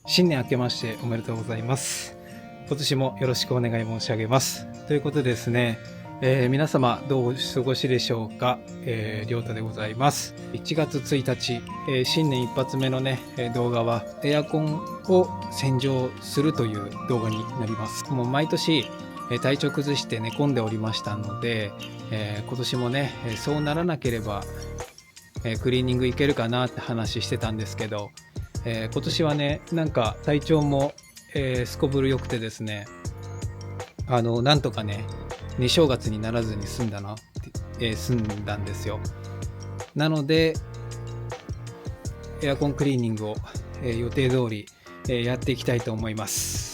新年明けましておめでとうございます。今年もよろしくお願い申し上げます。ということでですね、皆様どうお過ごしでしょうか。りょうたでございます。1月1日、新年一発目のね、動画はエアコンを洗浄するという動画になります。もう毎年体調崩して寝込んでおりましたので、今年もね、そうならなければクリーニングいけるかなって話してたんですけど、今年はね、なんか体調も、すこぶる良くてですね、なんとかね、2正月にならずに済んだんですよ。なので、エアコンクリーニングを、予定通り、やっていきたいと思います。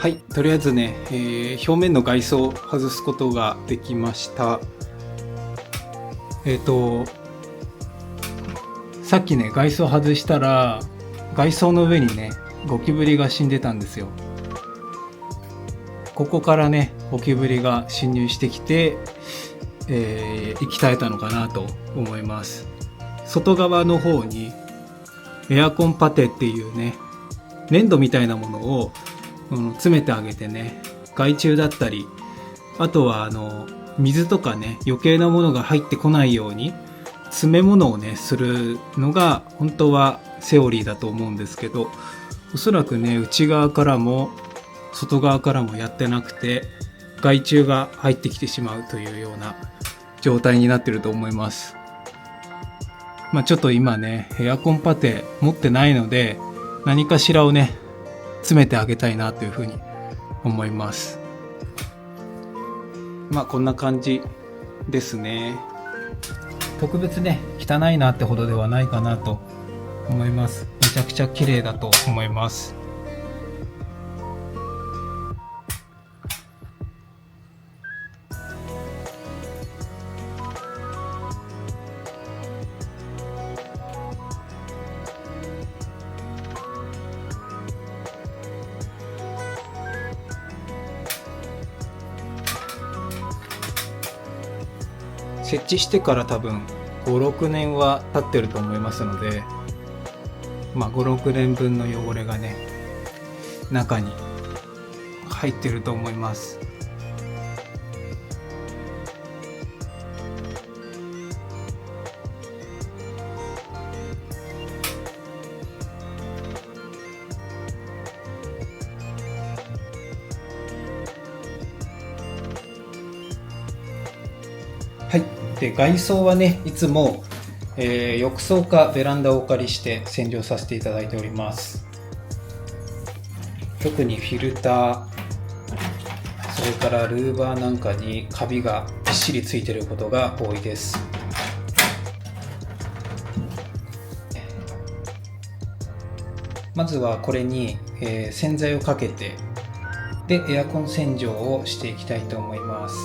はい、とりあえずね、表面の外装を外すことができました。さっきね、外装外したら、外装の上にね、ゴキブリが死んでたんですよ。ここからね、ゴキブリが侵入してきて、息絶えたのかなと思います。外側の方に、エアコンパテっていうね、粘土みたいなものを詰めてあげてね、害虫だったり、あとは水とかね、余計なものが入ってこないように詰め物をねするのが本当はセオリーだと思うんですけど、おそらくね、内側からも外側からもやってなくて、害虫が入ってきてしまうというような状態になってると思います。ちょっと今ね、エアコンパテ持ってないので、何かしらをね詰めてあげたいなというふうに思います。こんな感じですね。特別ね、汚いなってほどではないかなと思います。めちゃくちゃ綺麗だと思います。設置してから多分5、6年は経ってると思いますので、5、6年分の汚れがね、中に入ってると思います。はい。で、外装はね、いつも、浴槽かベランダをお借りして洗浄させていただいております。特にフィルター、それからルーバーなんかにカビがびっしりついていることが多いです。まずはこれに、洗剤をかけて、でエアコン洗浄をしていきたいと思います。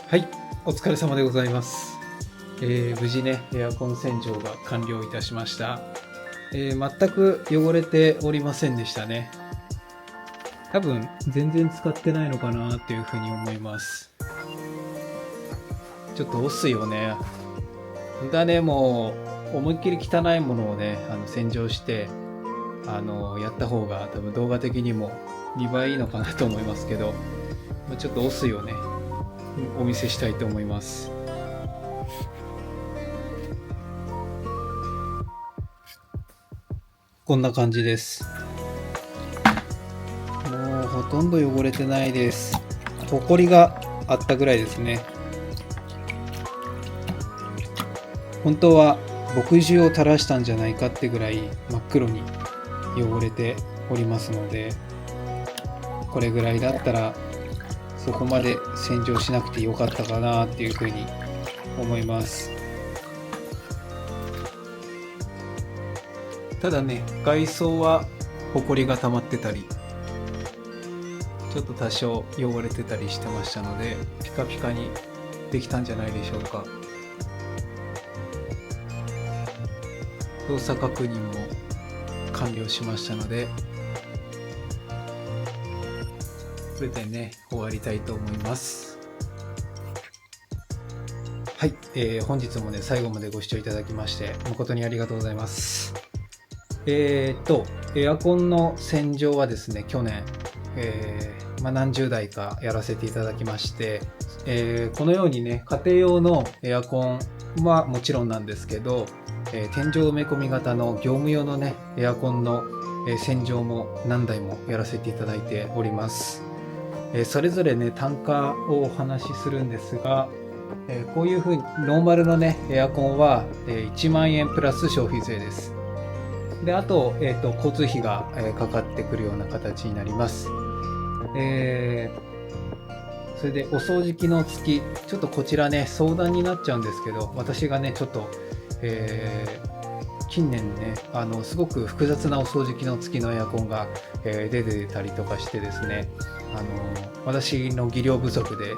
はい、お疲れ様でございます。無事ね、エアコン洗浄が完了いたしました。全く汚れておりませんでしたね。多分全然使ってないのかなっていうふうに思います。ちょっと押すよね。本当はね、もう思いっきり汚いものをね、洗浄してやった方が多分動画的にも見栄えいいのかなと思いますけど、ちょっと押すよね、お見せしたいと思います。こんな感じです。もうほとんど汚れてないです。ほこりがあったぐらいですね。本当は墨汁を垂らしたんじゃないかってぐらい真っ黒に汚れておりますので、これぐらいだったらそこまで洗浄しなくてよかったかなっていうふうに思います。ただね、外装はホコリが溜まってたり、ちょっと多少汚れてたりしてましたので、ピカピカにできたんじゃないでしょうか。動作確認も完了しましたので、これでね、終わりたいと思います。はい、本日もね、最後までご視聴いただきまして誠にありがとうございます。エアコンの洗浄はですね、去年、何十台かやらせていただきまして、このようにね、家庭用のエアコンはもちろんなんですけど、天井埋め込み型の業務用のね、エアコンの洗浄も何台もやらせていただいております。それぞれね、単価をお話しするんですが、こういう風にノーマルのね、エアコンは1万円プラス消費税です。で、あと、交通費がかかってくるような形になります。それでお掃除機能付き、ちょっとこちらね、相談になっちゃうんですけど、私がね、ちょっと、近年ね、すごく複雑なお掃除機能付きのエアコンが、出てたりとかしてですね、私の技量不足で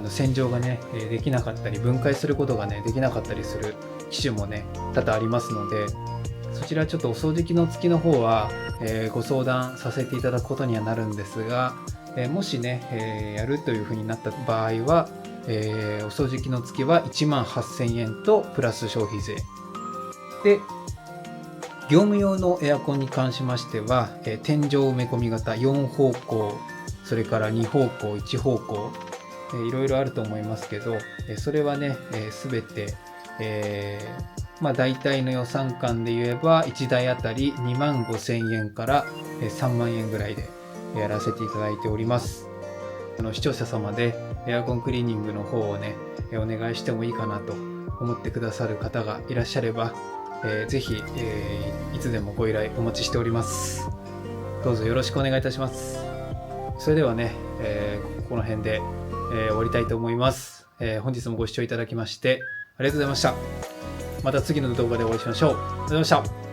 洗浄がね、できなかったり、分解することがね、できなかったりする機種もね、多々ありますので、そちらちょっとお掃除機能付きの方は、ご相談させていただくことにはなるんですが、もしね、やるというふうになった場合は、お掃除機能付きは18,000円とプラス消費税で、業務用のエアコンに関しましては、天井埋め込み型4方向、それから2方向1方向、いろいろあると思いますけど、それはね、全て、大体の予算感で言えば1台あたり25,000円から3万円ぐらいでやらせていただいております。視聴者様でエアコンクリーニングの方をね、お願いしてもいいかなと思ってくださる方がいらっしゃれば、ぜひ、いつでもご依頼お待ちしております。どうぞよろしくお願いいたします。それではね、この辺で、終わりたいと思います。本日もご視聴いただきましてありがとうございました。また次の動画でお会いしましょう。ありがとうございました。